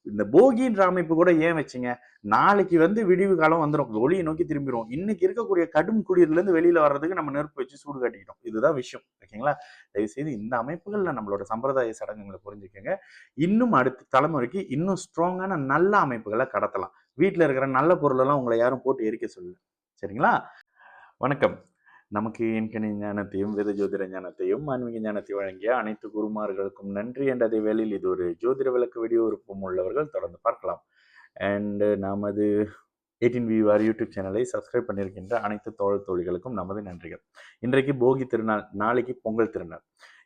இந்த போகின்ற அமைப்பு கூட ஏன் வச்சுங்க, நாளைக்கு வந்து விடிவு காலம் வந்துடும், ஒளியை நோக்கி திரும்பிடும். இன்னைக்கு இருக்கக்கூடிய கடும் குளிர்ல இருந்து வெளியில வர்றதுக்கு நம்ம நெருப்பு வச்சு சூடு காட்டிக்கிட்டோம். இதுதான் விஷயம். ஓகேங்களா? தயவு செய்து இந்த அமைப்புகள்ல நம்மளோட சம்பிரதாய சடங்குகளை புரிஞ்சுக்கங்க. இன்னும் அடுத்த தலைமுறைக்கு இன்னும் ஸ்ட்ராங்கான நல்ல அமைப்புகளை கடத்தலாம். வீட்டுல இருக்கிற நல்ல பொருளெல்லாம் உங்களை யாரும் போட்டு எரிக்க சொல்லல. சரிங்களா? வணக்கம். நமக்கு எண்கணி ஞானத்தையும் வேத ஜோதிட ஞானத்தையும் ஆன்மீக ஞானத்தை வழங்கிய அனைத்து குருமார்களுக்கும் நன்றி. என்ற அதே வேளையில் இது ஒரு ஜோதிட விளக்கு வீடியோ விருப்பம் உள்ளவர்கள் தொடர்ந்து பார்க்கலாம். அண்ட் நமது 18 யூடியூப் சேனலை சப்ஸ்கிரைப் பண்ணியிருக்கின்ற அனைத்து தோழர் தோழிகளுக்கும் நமது நன்றிகள். இன்றைக்கு போகி திருநாள், நாளைக்கு பொங்கல் திருநாள்.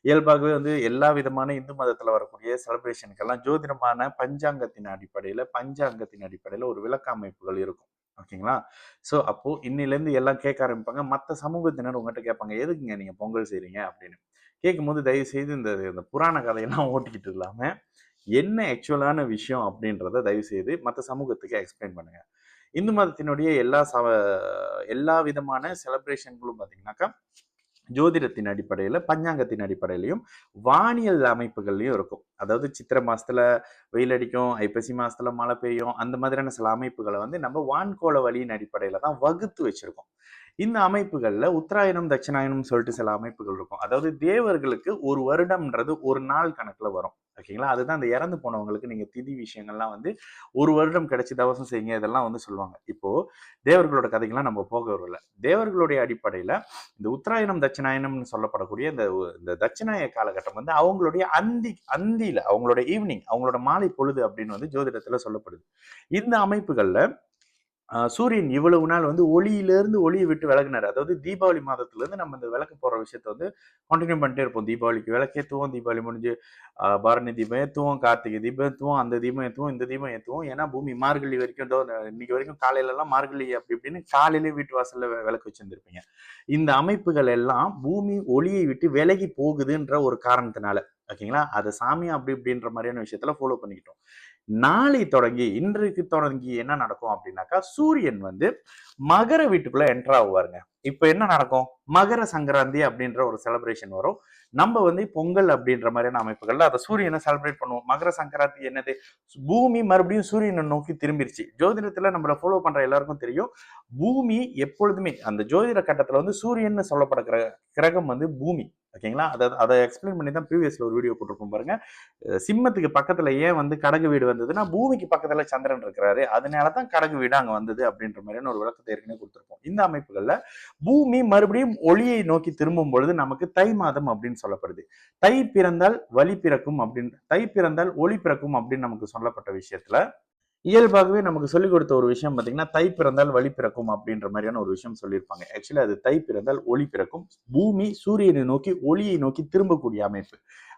இயல்பாகவே வந்து எல்லா விதமான இந்து மதத்தில் வரக்கூடிய செலிப்ரேஷனுக்கெல்லாம் ஜோதிடமான பஞ்சாங்கத்தின் அடிப்படையில் ஒரு விளக்க அமைப்புகள் இருக்கும். ஓகேங்களா? ஸோ அப்போ இன்னிலேருந்து எல்லாம் கேட்க ஆரம்பிப்பாங்க. மற்ற சமூகத்தினர் உங்கள்கிட்ட கேட்பாங்க, எதுக்குங்க நீங்க பொங்கல் செய்றீங்க அப்படின்னு. கேட்கும்போது தயவு செய்து இந்த புராண கதையெல்லாம் ஓட்டிக்கிட்டு இல்லாம என்ன ஆக்சுவலான விஷயம் அப்படின்றத தயவு செய்து மற்ற சமூகத்துக்கு எக்ஸ்பிளைன் பண்ணுங்க. இந்து மதத்தினுடைய எல்லா விதமான செலிப்ரேஷன்களும் பார்த்தீங்கன்னாக்கா ஜோதிடத்தின் அடிப்படையில், பஞ்சாங்கத்தின் அடிப்படையிலையும், வானியல் அமைப்புகள்லையும் இருக்கும். அதாவது சித்திரை மாசத்துல வெயில் அடிக்கும், ஐப்பசி மாசத்துல மழை பெய்யும், அந்த மாதிரியான சில அமைப்புகளை வந்து நம்ம வான்கோள வழியின் அடிப்படையில தான் வகுத்து வச்சிருக்கோம். இந்த அமைப்புகள்ல உத்தராயணம், தட்சிணாயனம் சொல்லிட்டு சில அமைப்புகள் இருக்கும். அதாவது தேவர்களுக்கு ஒரு வருடம்ன்றது ஒரு நாள் கணக்குல வரும். ஓகேங்களா? அதுதான் அந்த இறந்து போனவங்களுக்கு நீங்க திதி விஷயங்கள்லாம் வந்து ஒரு வருடம் கிடைச்சி தவசம் செய்யுங்க, இதெல்லாம் வந்து சொல்லுவாங்க. இப்போ தேவர்களோட கதைகள்லாம் நம்ம போக வரல. தேவர்களுடைய அடிப்படையில இந்த உத்தராயணம், தட்சிணாயனம்னு சொல்லப்படக்கூடிய இந்த தட்சிணாய காலகட்டம் வந்து அவங்களுடைய அந்தியில அவங்களோட ஈவினிங், அவங்களோட மாலை பொழுது அப்படின்னு வந்து ஜோதிடத்துல சொல்லப்படுது. இந்த அமைப்புகள்ல சூரியன் இவ்வளவு நாள் வந்து ஒளியிலிருந்து ஒளியை விட்டு விலகினார். அதாவது தீபாவளி மாதத்துல இருந்து நம்ம இந்த விளக்கு போற விஷயத்த வந்து கண்டினியூ பண்ணிட்டே இருப்போம். தீபாவளிக்கு விளக்கேற்றுவோம், தீபாவளி முடிஞ்சு பரணி தீபம் ஏற்றுவோம், கார்த்திகை தீபம் ஏற்றுவோம், அந்த தீபம் ஏற்றுவோம், இந்த தீபம் ஏற்றுவோம். ஏன்னா பூமி மார்கழி வரைக்கும் இன்னைக்கு வரைக்கும் காலையில எல்லாம் மார்கழி அப்படி இப்படின்னு காலையிலேயே வீட்டு வாசல்ல விளக்கு வச்சிருந்திருப்பீங்க. இந்த அமைப்புகள் எல்லாம் பூமி ஒளியை விட்டு விலகி போகுதுன்ற ஒரு காரணத்தினால, ஓகேங்களா, அதை சாமி அப்படி இப்படின்ற மாதிரியான விஷயத்துல ஃபாலோ பண்ணிக்கிட்டோம். நாளை தொடங்கி, இன்றைக்கு தொடங்கி என்ன நடக்கும் அப்படின்னாக்கா, சூரியன் வந்து மகர வீட்டுக்குள்ள என்டர் ஆகுவாருங்க. இப்ப என்ன நடக்கும், மகர சங்கராந்தி அப்படின்ற ஒரு செலிப்ரேஷன் வரும். நம்ம வந்து பொங்கல் அப்படின்ற மாதிரியான அமைப்புகள்ல அதை சூரியனை செலிப்ரேட் பண்ணுவோம். மகர சங்கராந்தி என்னது, பூமி மறுபடியும் சூரியனை நோக்கி திரும்பிருச்சு. ஜோதிடத்துல நம்மள ஃபாலோ பண்ற எல்லாருக்கும் தெரியும், பூமி எப்பொழுதுமே அந்த ஜோதிட கட்டத்துல வந்து சூரியன் சொல்லப்படுற கிரகம் வந்து பூமி. ஓகேங்களா? அதை எக்ஸ்பிளைன் பண்ணி தான் ப்ரீவியஸ்ல ஒரு வீடியோ போட்டிருப்போம் பாருங்க. சிம்மத்துக்கு பக்கத்துல ஏன் வந்து கடக வீடு வந்ததுன்னா, பூமிக்கு பக்கத்துல சந்திரன் இருக்கிறாரு, அதனாலதான் கடக வீடு அங்க வந்தது அப்படின்ற மாதிரியான ஒரு விளக்கத்தை ஏற்கனவே கொடுத்திருப்போம். இந்த அமைப்புகள்ல பூமி மறுபடியும் ஒளியை நோக்கி திரும்பும் பொழுது நமக்கு தை மாதம் அப்படின்னு சொல்லப்படுது. தை பிறந்தால் வழி பிறக்கும் அப்படின்னு, தை பிறந்தால் ஒளி பிறக்கும் அப்படின்னு நமக்கு சொல்லப்பட்ட விஷயத்துல இயல்பாகவே நமக்கு சொல்லிக் கொடுத்த ஒரு விஷயம் பார்த்தீங்கன்னா, தை பிறந்தால் வழி பிறக்கும் அப்படின்ற மாதிரியான ஒரு விஷயம் சொல்லியிருப்பாங்க. ஆக்சுவலி அது தை பிறந்தால் ஒளி பிறக்கும். பூமி சூரியனை நோக்கி ஒளியை நோக்கி திரும்பக்கூடிய அமைப்பு.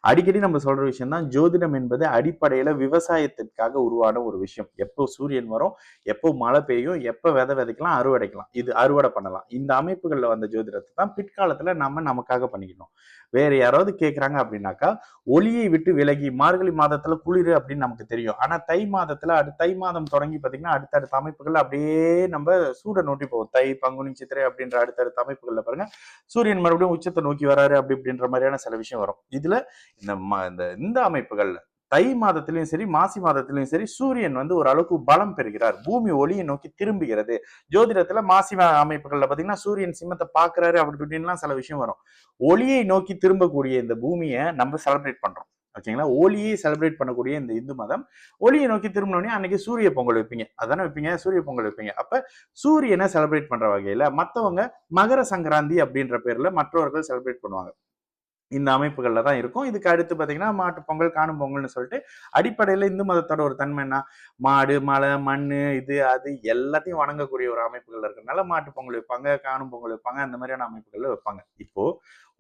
அடிக்கடி நம்ம சொல்ற விஷயம் தான், ஜோதிடம் என்பது அடிப்படையில விவசாயத்திற்காக உருவான ஒரு விஷயம். எப்போ சூரியன் வரும், எப்போ மழை பெய்யும், எப்போ விதை விதைக்கலாம், அறுவடைக்கலாம், இது அறுவடை பண்ணலாம். இந்த அமைப்புகள்ல வந்த ஜோதிடத்தை தான் பிற்காலத்துல நம்ம நமக்காக பண்ணிக்கணும். வேற யாராவது கேட்கறாங்க அப்படின்னாக்கா, ஒளியை விட்டு விலகி மார்கழி மாதத்துல குளிர் அப்படின்னு நமக்கு தெரியும். ஆனா தை மாதத்துல தை மாதம் தொடங்கி பாத்தீங்கன்னா அடுத்தடுத்த அமைப்புகள் அப்படியே நம்ம சூட நோட்டி போவோம். தை, பங்குனி, சித்திரை அப்படின்ற அடுத்தடுத்த அமைப்புகள்ல பாருங்க, சூரியன் மறுபடியும் உச்சத்தை நோக்கி வராரு அப்படி இப்படின்ற மாதிரியான சில விஷயம் வரும். இதுல இந்த அமைப்புகள்ல தை மாதத்திலையும் சரி, மாசி மாதத்திலையும் சரி, சூரியன் வந்து ஒரு அளவுக்கு பலம் பெறுகிறார், பூமி ஒளியை நோக்கி திரும்புகிறது. ஜோதிடத்துல மாசி அமைப்புகள்ல பாத்தீங்கன்னா சூரியன் சிம்மத்தை பாக்குறாரு அப்படி இப்படின்லாம் சில விஷயம் வரும். ஒளியை நோக்கி திரும்பக்கூடிய இந்த பூமியை நம்ம செலிப்ரேட் பண்றோம். ஓகேங்களா? ஒளியை செலிப்ரேட் பண்ணக்கூடிய இந்த இந்து மதம், ஒளியை நோக்கி திரும்பினோடனே அன்னைக்கு சூரிய பொங்கல் வைப்பீங்க, அதானே வைப்பீங்க, சூரிய பொங்கல் வைப்பீங்க. அப்ப சூரியனை செலிப்ரேட் பண்ற வகையில மத்தவங்க மகர சங்கராந்தி அப்படின்ற பேர்ல மற்றவர்கள் செலிப்ரேட் பண்ணுவாங்க. இந்த அமைப்புகள்ல தான் இருக்கும். இதுக்கு அடுத்து பாத்தீங்கன்னா மாட்டு பொங்கல், காணும் பொங்கல்னு சொல்லிட்டு அடிப்படையில இந்து மதத்தோட ஒரு தன்மை என்ன, மாடு, மலை, மண்ணு, இது அது எல்லாத்தையும் வணங்கக்கூடிய ஒரு அமைப்புகள் இருக்கிறதுனால மாட்டு பொங்கல் வைப்பாங்க, காணும் பொங்கல் வைப்பாங்க, அந்த மாதிரியான அமைப்புகள்ல வைப்பாங்க. இப்போ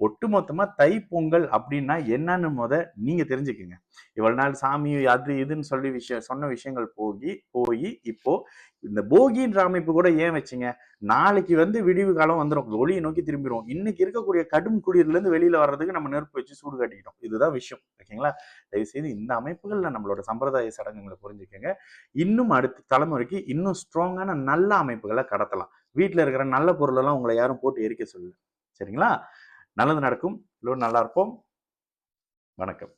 ஒட்டுமொத்தமா தை பொங்கல் அப்படின்னா என்னன்னு நீங்க தெரிஞ்சுக்குங்க. இவ்வளவு நாள் சாமி அது இதுன்னு சொல்லி சொன்ன விஷயங்கள் போய் இப்போ இந்த போகின்ற அமைப்பு கூட ஏன் வச்சுங்க, நாளைக்கு வந்து விடிவு காலம் வந்துடும், ஒளியை நோக்கி திரும்பிடும். இன்னைக்கு இருக்கக்கூடிய கடும் குளிர்ல இருந்து வெளியில வர்றதுக்கு நம்ம நெருப்பு வச்சு சூடு காட்டிக்கிட்டோம். இதுதான் விஷயம். ஓகேங்களா? தயவு செய்து இந்த அமைப்புகள்ல நம்மளோட சம்பிரதாய சடங்குகளை புரிஞ்சுக்கங்க. இன்னும் அடுத்த தலைமுறைக்கு இன்னும் ஸ்ட்ராங்கான நல்ல அமைப்புகளை கடத்தலாம். வீட்டுல இருக்கிற நல்ல பொருள் எல்லாம் உங்களை யாரும் போட்டு எரிக்க சொல்லல. சரிங்களா? நல்லது நடக்கும். எல்லோரும் நல்லா இருப்போம். வணக்கம்.